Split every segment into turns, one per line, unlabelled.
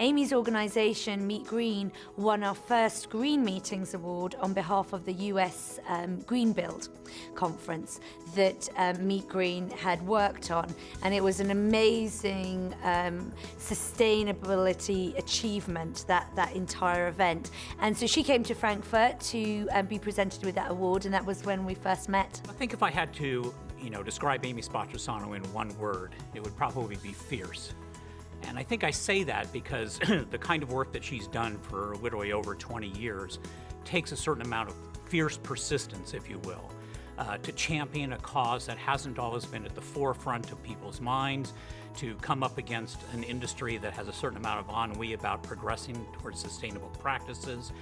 Amy's organization, Meet Green, won our first Green Meetings Award on behalf of the US Green Build conference that Meet Green had worked on. And it was an amazing sustainability achievement, that entire event. And so she came to Frankfurt to be presented with that award, and that was when we first met.
I think if I had to, describe Amy Spatrisano in one word, it would probably be fierce. And I think I say that because the kind of work that she's done for literally over 20 years takes a certain amount of fierce persistence, if you will, to champion a cause that hasn't always been at the forefront of people's minds, to come up against an industry that has a certain amount of ennui about progressing towards sustainable practices,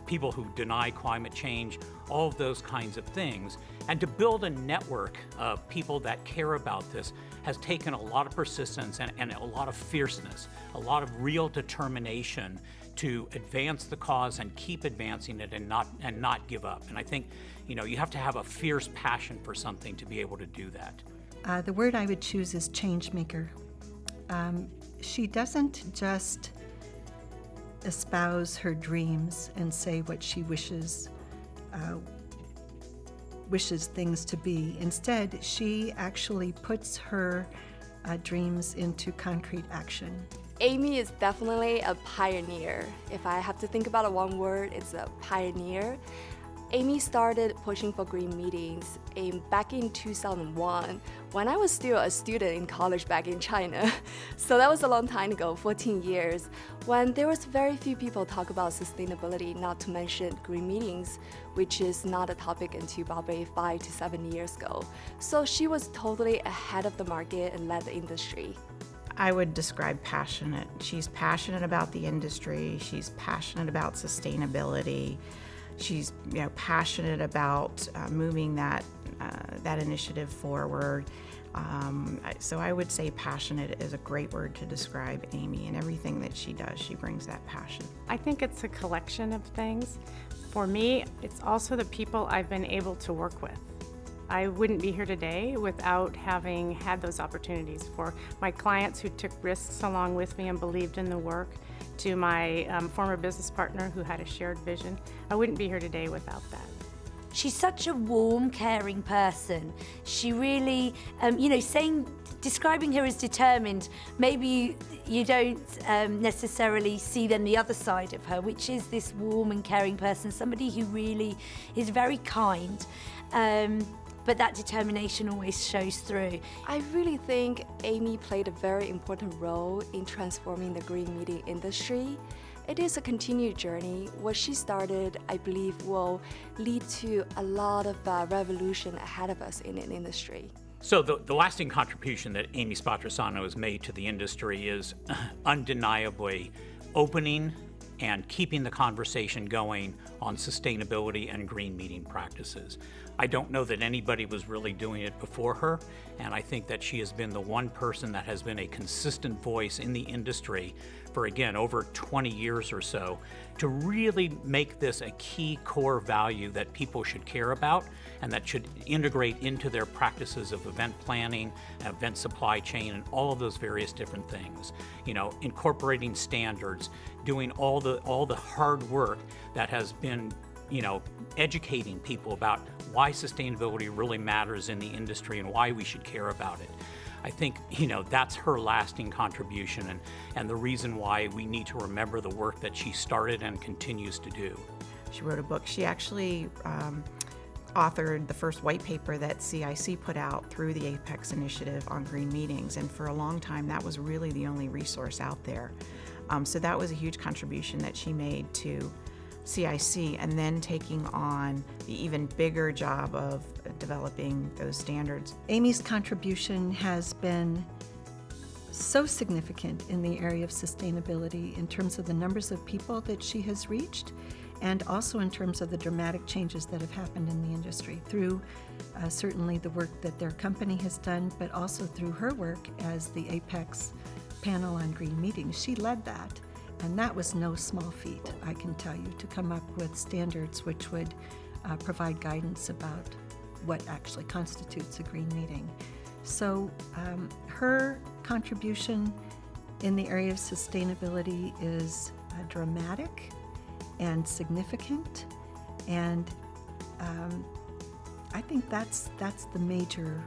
people who deny climate change, all of those kinds of things. And to build a network of people that care about this has taken a lot of persistence and a lot of fierceness, a lot of real determination to advance the cause and keep advancing it and not give up. And I think, you have to have a fierce passion for something to be able to do that.
The word I would choose is change maker. She doesn't just espouse her dreams and say what she wishes things to be. Instead, she actually puts her dreams into concrete action.
Amy is definitely a pioneer. If I have to think about one word, it's a pioneer. Amy started pushing for green meetings back in 2001 when I was still a student in college back in China. So that was a long time ago, 14 years, when there was very few people talk about sustainability, not to mention green meetings, which is not a topic until probably 5 to 7 years ago. So she was totally ahead of the market and led the industry.
I would describe passionate. She's passionate about the industry. She's passionate about sustainability. She's passionate about moving that initiative forward. So I would say passionate is a great word to describe Amy, and everything that she does, she brings that passion.
I think it's a collection of things. For me, it's also the people I've been able to work with. I wouldn't be here today without having had those opportunities. For my clients who took risks along with me and believed in the work, to my former business partner who had a shared vision, I wouldn't be here today without that.
She's such a warm, caring person. She really, describing her as determined, maybe you don't necessarily see then the other side of her, which is this warm and caring person, somebody who really is very kind. But that determination always shows through.
I really think Amy played a very important role in transforming the green meeting industry. It is a continued journey. What she started, I believe, will lead to a lot of revolution ahead of us in an industry.
So the lasting contribution that Amy Spatrisano has made to the industry is undeniably opening and keeping the conversation going on sustainability and green meeting practices. I don't know that anybody was really doing it before her, and I think that she has been the one person that has been a consistent voice in the industry for, again, over 20 years or so, to really make this a key core value that people should care about and that should integrate into their practices of event planning, event supply chain, and all of those various different things. Incorporating standards, doing all the hard work that has been educating people about why sustainability really matters in the industry and why we should care about it. I think, that's her lasting contribution and the reason why we need to remember the work that she started and continues to do.
She wrote a book. She actually authored the first white paper that CIC put out through the Apex initiative on green meetings, and for a long time that was really the only resource out there. So that was a huge contribution that she made to CIC, and then taking on the even bigger job of developing those standards.
Amy's contribution has been so significant in the area of sustainability in terms of the numbers of people that she has reached, and also in terms of the dramatic changes that have happened in the industry through certainly the work that their company has done, but also through her work as the Apex panel on green meetings. She led that. And that was no small feat, I can tell you, to come up with standards which would provide guidance about what actually constitutes a green meeting. So her contribution in the area of sustainability is dramatic and significant, and I think that's the major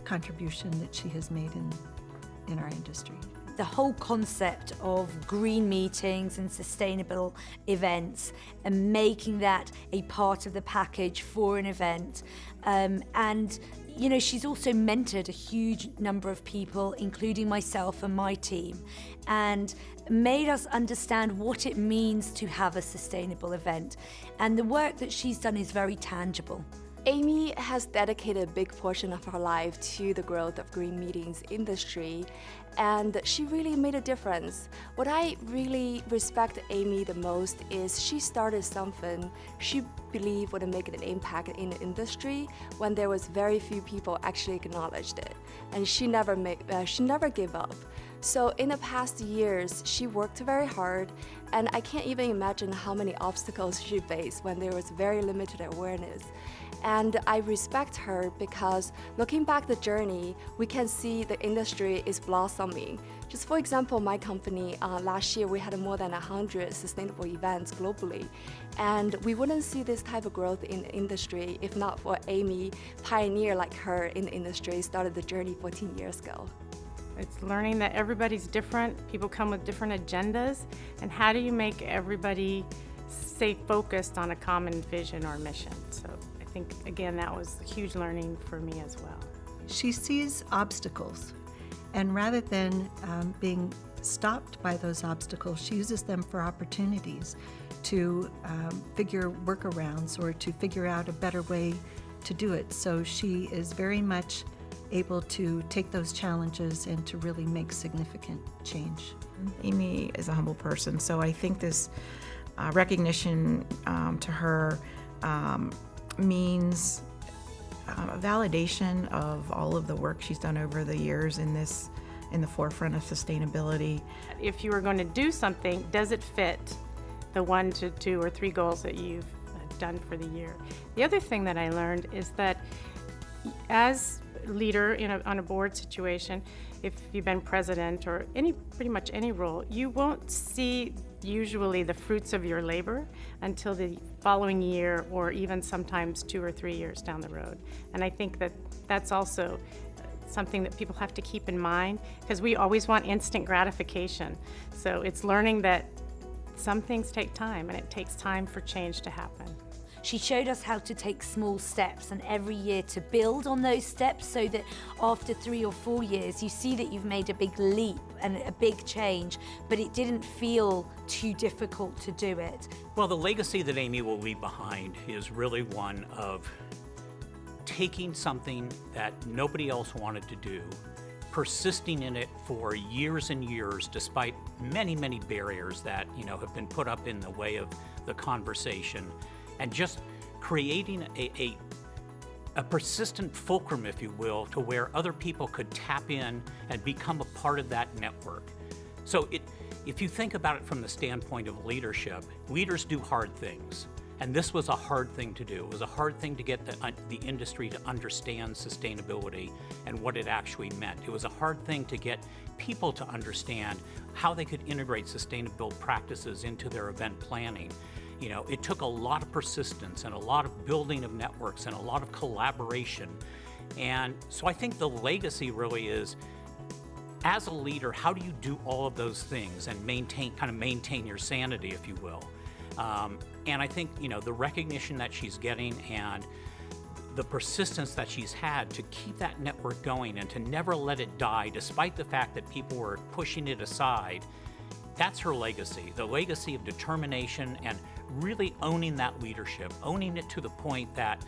contribution that she has made in our industry.
The whole concept of green meetings and sustainable events and making that a part of the package for an event. And, you know, she's also mentored a huge number of people, including myself and my team, and made us understand what it means to have a sustainable event. And the work that she's done is very tangible.
Amy has dedicated a big portion of her life to the growth of green meetings industry, and she really made a difference. What I really respect Amy the most is she started something she believed would make an impact in the industry when there was very few people actually acknowledged it, and she never gave up. So in the past years, she worked very hard, and I can't even imagine how many obstacles she faced when there was very limited awareness. And I respect her because looking back the journey, we can see the industry is blossoming. Just for example, my company, last year we had more than 100 sustainable events globally. And we wouldn't see this type of growth in the industry if not for Amy, pioneer like her in the industry, started the journey 14 years ago.
It's learning that everybody's different, people come with different agendas, and how do you make everybody stay focused on a common vision or mission? So I think, again, that was a huge learning for me as well.
She sees obstacles, and rather than being stopped by those obstacles, she uses them for opportunities to figure workarounds or to figure out a better way to do it. So she is very much able to take those challenges and to really make significant change.
Amy is a humble person, so I think this recognition to her means a validation of all of the work she's done over the years in the forefront of sustainability.
If you were going to do something, does it fit the 1 to 2 or 3 goals that you've done for the year? The other thing that I learned is that as leader on a board situation, if you've been president or pretty much any role, you won't see usually the fruits of your labor until the following year or even sometimes 2 or 3 years down the road. And I think that that's also something that people have to keep in mind, because we always want instant gratification. So it's learning that some things take time, and it takes time for change to happen.
She showed us how to take small steps and every year to build on those steps so that after 3 or 4 years, you see that you've made a big leap and a big change, but it didn't feel too difficult to do it.
Well, the legacy that Amy will leave behind is really one of taking something that nobody else wanted to do, persisting in it for years and years, despite many, many barriers that, have been put up in the way of the conversation, and just creating a persistent fulcrum, if you will, to where other people could tap in and become a part of that network. So if you think about it from the standpoint of leadership, leaders do hard things. And this was a hard thing to do. It was a hard thing to get the industry to understand sustainability and what it actually meant. It was a hard thing to get people to understand how they could integrate sustainable practices into their event planning. It took a lot of persistence and a lot of building of networks and a lot of collaboration. And so I think the legacy really is, as a leader, how do you do all of those things and maintain your sanity, if you will? And I think, the recognition that she's getting and the persistence that she's had to keep that network going and to never let it die, despite the fact that people were pushing it aside, that's her legacy, the legacy of determination and really owning that leadership, owning it to the point that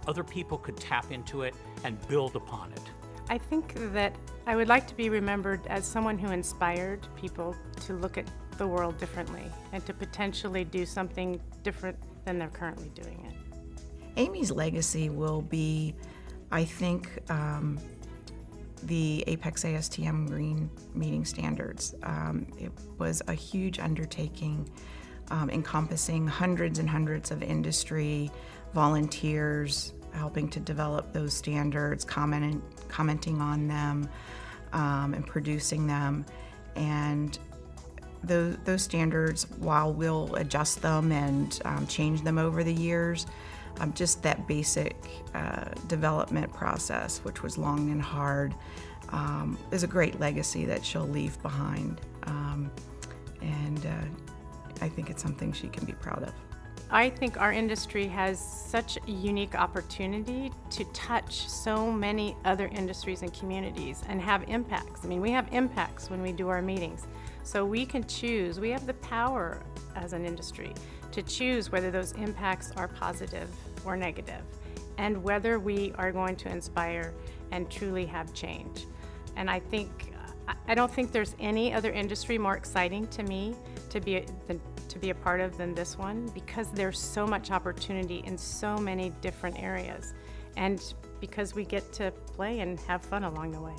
other people could tap into it and build upon it.
I think that I would like to be remembered as someone who inspired people to look at the world differently and to potentially do something different than they're currently doing it.
Amy's legacy will be, I think, the Apex ASTM Green Meeting Standards. It was a huge undertaking encompassing hundreds and hundreds of industry volunteers helping to develop those standards, commenting on them, and producing them. And those standards, while we'll adjust them and change them over the years, just that basic development process, which was long and hard, is a great legacy that she'll leave behind. And I think it's something she can be proud of.
I think our industry has such a unique opportunity to touch so many other industries and communities and have impacts. I mean, we have impacts when we do our meetings. So we can choose, we have the power as an industry to choose whether those impacts are positive or negative, and whether we are going to inspire and truly have change. And I don't think there's any other industry more exciting to me to be a part of than this one, because there's so much opportunity in so many different areas, and because we get to play and have fun along the way.